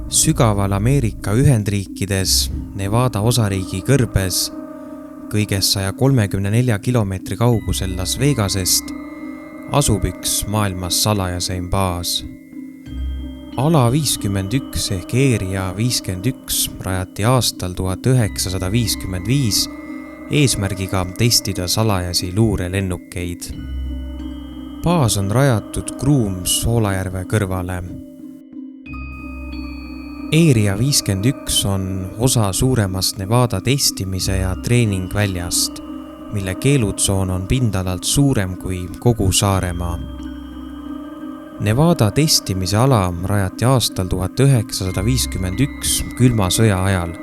Sügaval Ameerika Ühendriikides, Nevada osariigi kõrbes, kõigest 134 kilomeetri kaugusel Las Vegasest, asub üks maailmas salajaseim baas. Ala 51 ehk Area 51 rajati aastal 1955 eesmärgiga testida salajasi luurelennukeid. Baas on rajatud Groom-Soolajärve kõrvale. Area 51 on osa suuremast Nevada testimise ja treeningväljast, mille keelutsoon on pindalalt suurem kui kogu Saaremaa. Nevada testimise ala rajati aastal 1951 külma sõja ajal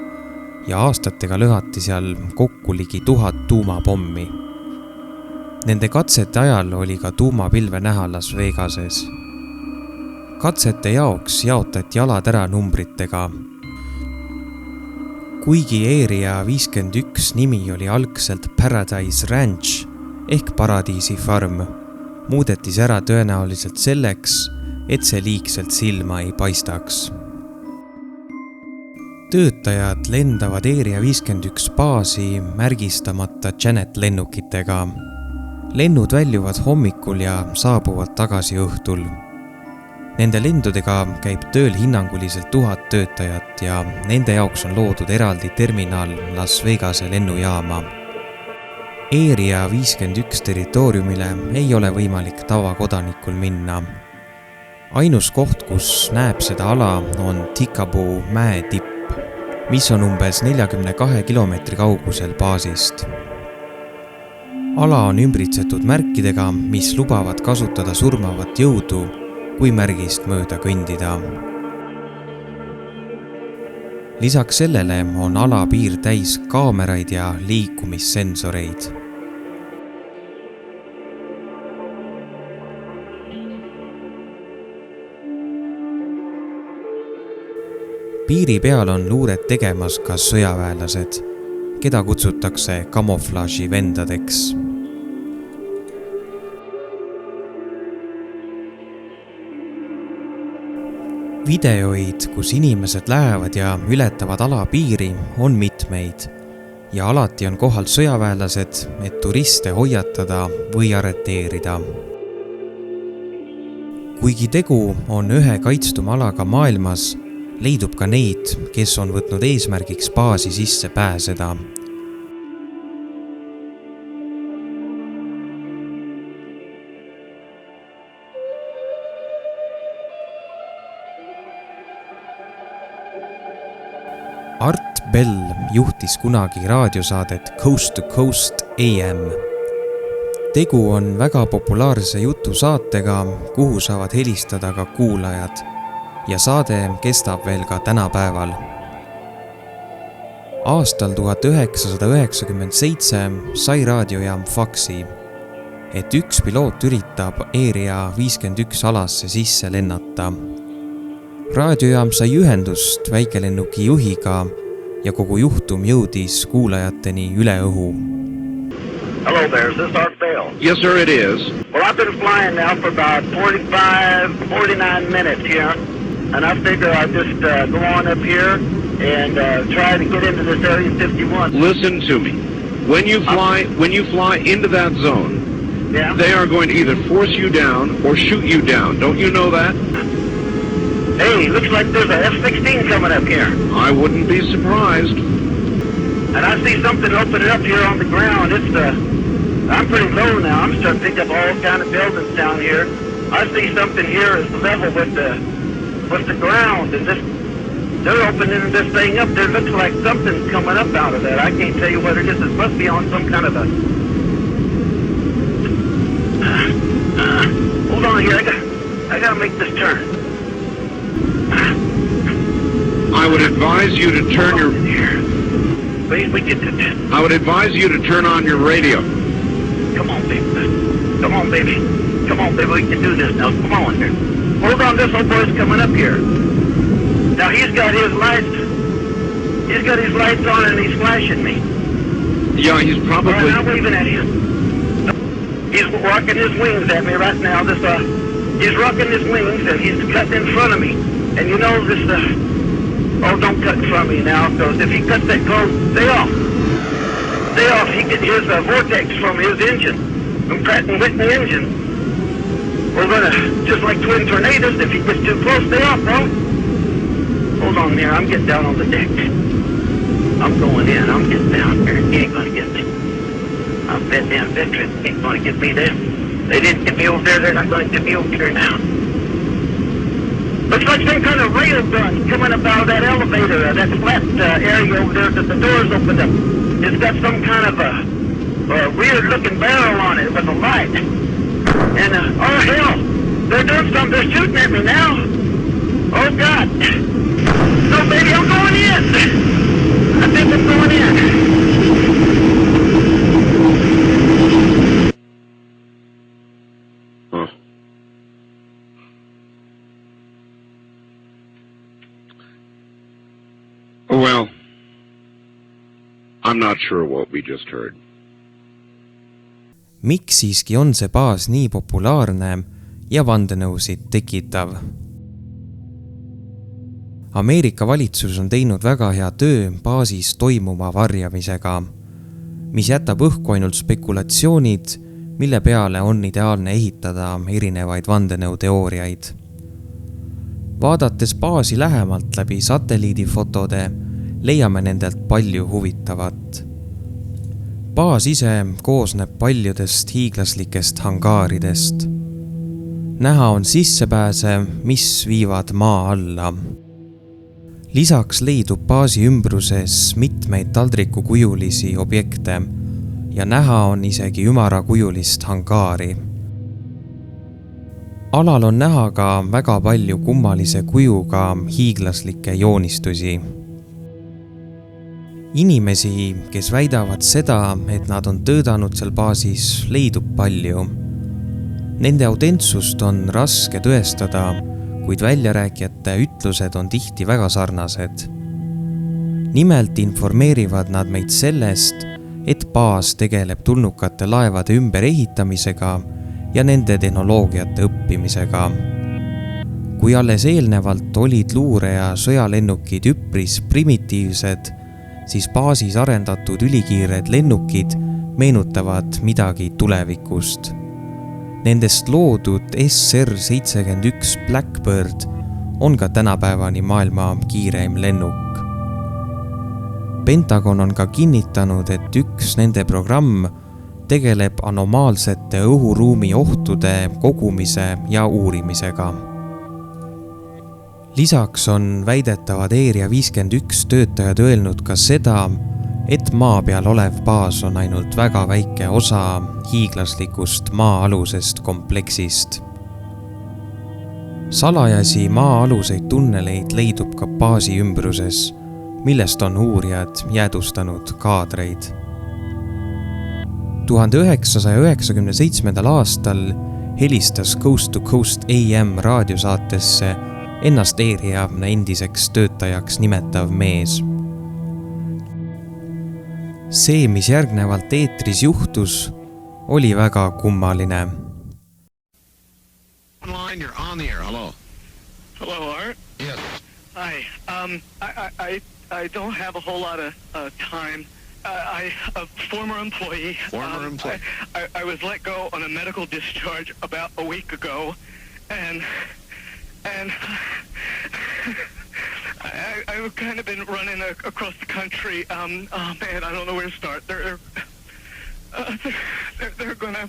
ja aastatega lõhati seal kokku ligi 1000 tuumapommi. Nende katsete ajal oli ka tuumapilve näha Las Vegases. Katsete jaoks jaotati alad ära numbritega. Kuigi Area 51 nimi oli algselt Paradise Ranch ehk Paradiisi farm, muudeti see ära tõenäoliselt selleks, et see liigselt silma ei paistaks. Töötajad lendavad Area 51 baasi märgistamata Janet lennukitega. Lennud väljuvad hommikul ja saabuvad tagasi õhtul. Nende lendudega käib tööl hinnanguliselt 1000 töötajat ja nende jaoks on loodud eraldi terminal Las Vegase lennujaama. Area 51 territooriumile ei ole võimalik tavakodanikul minna. Ainus koht, kus näeb seda ala, on Tikaboo mäetipp, mis on umbes 42 kilomeetri kaugusel baasist. Ala on ümbritsetud märkidega, mis lubavad kasutada surmavat jõudu, kui märgist mööda kõndida. Lisaks sellele on ala piir täis kaameraid ja liikumissensoreid. Piiri peal on luuret tegemas ka sõjaväelased, keda kutsutakse kamuflaaži vendadeks. Videoid, kus inimesed lähevad ja ületavad ala piiri, on mitmeid ja alati on kohal sõjaväelased, et turiste hoiatada või arreteerida. Kuigi tegu on ühe kaitstum alaga maailmas, leidub ka neid, kes on võtnud eesmärgiks baasi sisse pääseda. Art Bell juhtis kunagi raadiosaadet Coast to Coast AM. Tegu on väga populaarse jutusaatega, kuhu saavad helistada ka kuulajad ja saade kestab veel ka tänapäeval. Aastal 1997 sai raadiojaam faksi, et üks piloot üritab Area 51 alasse sisse lennata. Raadiojaam sai ühendust väikelennuki juhiga ja kogu juhtum jõudis kuulajateni üle õhu. Hello there, is this Art Bell? Yes, sir, it is. Well, I've been flying now for about 49 minutes here, and I figure I'll just go on up here and try to get into this Area 51. Listen to me. When you fly into that zone, yeah, they are going to either force you down or shoot you down. Don't you know that? Hey, looks like there's a F-16 coming up here. I wouldn't be surprised. And I see something opening up here on the ground. I'm pretty low now. I'm starting to pick up all kind of buildings down here. I see something here is level with the ground. And they're opening this thing up. There looks like something's coming up out of that. I can't tell you what it is. It must be on some kind of a... hold on here. I gotta make this turn. I would advise you to turn your... We get to this. I would advise you to turn on your radio. Come on, baby. Come on, baby. Come on, baby. We can do this now. Come on here. Hold on, this old boy's coming up here. Now he's got his lights on and he's flashing me. Yeah, he's probably... All right, I'm waving at you. He's rocking his wings at me right now. He's rocking his wings and he's cutting in front of me. And you know, Oh, don't cut from me now, because if he cuts that close, stay off. Stay off. He get his vortex from his engine, from Pratt & Whitney engine. We're going to, just like twin tornadoes, if he gets too close, stay off, bro. Hold on there. I'm getting down on the deck. I'm going in. I'm getting down there. He ain't going to get me. I'm that damn veteran. He ain't going to get me there. They didn't get me over there. They're not going to get me over here now. Looks like some kind of rail gun coming about that elevator, that flat area over there that the doors opened up. It's got some kind of a weird-looking barrel on it with a light. And, oh, hell, they're doing something. They're shooting at me now. Oh, God. No, baby, I'm going in. I think I'm going in. Huh. Well, I'm not sure what we just heard. Miks siiski on see baas nii populaarne ja vandenõusid tekitav? Ameerika valitsus on teinud väga hea töö baasis toimuma varjamisega, mis jätab õhku ainult spekulatsioonid, mille peale on ideaalne ehitada erinevaid vandenõuteooriaid. Vaadates baasi lähemalt läbi satelliidifotode, leiame nendelt palju huvitavat. Baas ise koosneb paljudest hiiglaslikest hangaaridest. Näha on sissepääse, mis viivad maa alla. Lisaks leidub baasi ümbruses mitmeid taldrikukujulisi objekte ja näha on isegi ümarakujulist hangaari. Alal on näha ka väga palju kummalise kujuga hiiglaslikke joonistusi. Inimesi, kes väidavad seda, et nad on töötanud seal baasis, leidub palju. Nende autentsust on raske tõestada, kuid väljarääkijate ütlused on tihti väga sarnased. Nimelt informeerivad nad meid sellest, et baas tegeleb tulnukate laevade ümberehitamisega ja nende tehnoloogiate õppimisega. Kui alles eelnevalt olid luure- ja sõjalennukid üpris primitiivsed, siis baasis arendatud ülikiired lennukid meenutavad midagi tulevikust. Nendest loodud SR-71 Blackbird on ka tänapäevani maailma kiireim lennuk. Pentagon on ka kinnitanud, et üks nende programm tegeleb anomaalsete õhuruumi ohtude kogumise ja uurimisega. Lisaks on väidetavad Area 51 töötajad öelnud ka seda, et maa peal olev baas on ainult väga väike osa hiiglaslikust maa-alusest kompleksist. Salajasi maa-aluseid tunneleid leidub ka baasi ümbruses, millest on uurijad jäädustanud kaadreid. 1997. aastal helistas Coast to Coast AM raadiosaatesse ennast Area endiseks töötajaks nimetav mees. See, mis järgnevalt eetris juhtus, oli väga kummaline. Online, you're on the air. Hello. Hello, Art. Yes. Hi. I don't have a whole lot of time. A former employee. Former employee. I was let go on a medical discharge about a week ago, and I've kind of been running across the country. Oh man, I don't know where to start. They're gonna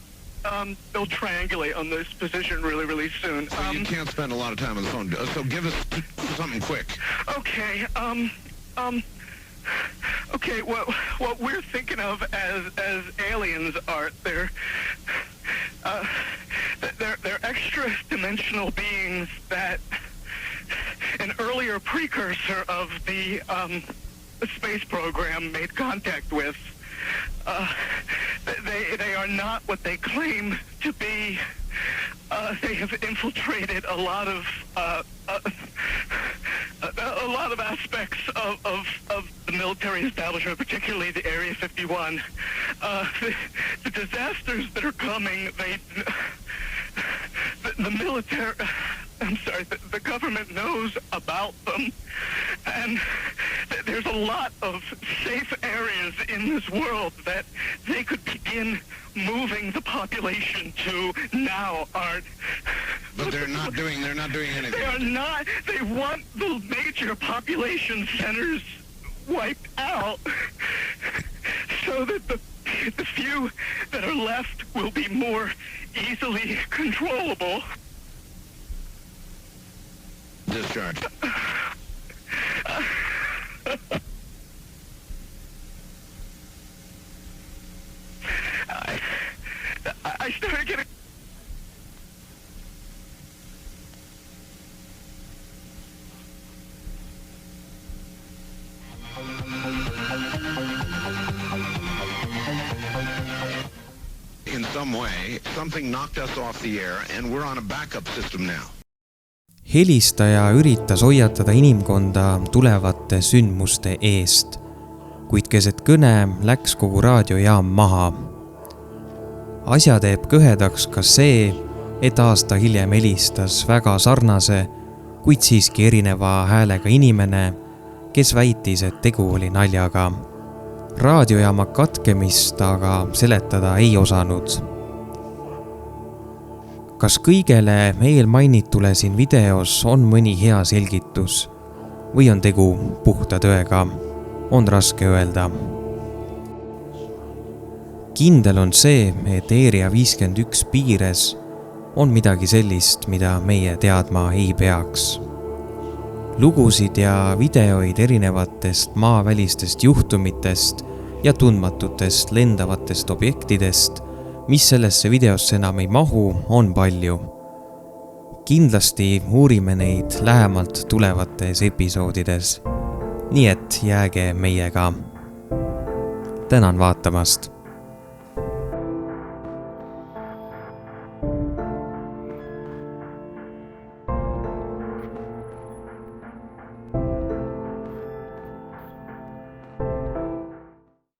they'll triangulate on this position really soon. So you can't spend a lot of time on the phone. So give us something quick. Okay. Okay. What we're thinking of as aliens, Art, they're extra-dimensional beings that an earlier precursor of the space program made contact with. They are not what they claim to be. They have infiltrated a lot of aspects of the military establishment, particularly the Area 51. The disasters that are coming, the military, I'm sorry, the government knows about them, And there's a lot of safe areas in this world that they could begin moving the population to now, Art. But they're not doing anything. They are not. They want the major population centers wiped out so that the few that are left will be more easily controllable. Discharge. I started getting... In some way, something knocked us off the air and we're on a backup system now. Helistaja üritas hoiatada inimkonda tulevate sündmuste eest, kuid keset kõne läks kogu raadiojaam maha. Asja teeb kõhedaks ka see, et aasta hiljem helistas väga sarnase, kuid siiski erineva häälega inimene, kes väitis, et tegu oli naljaga. Raadiojaama katkemist aga seletada ei osanud. Kas kõigele eelmainitule siin videos on mõni hea selgitus või on tegu puhta tõega, on raske öelda. Kindel on see, et Area 51 piires on midagi sellist, mida meie teadma ei peaks. Lugusid ja videoid erinevatest maavälistest juhtumitest ja tundmatutest lendavatest objektidest, mis sellesse videosse enam ei mahu, on palju. Kindlasti uurime neid lähemalt tulevates episoodides. Nii et jääge meiega. Tänan vaatamast!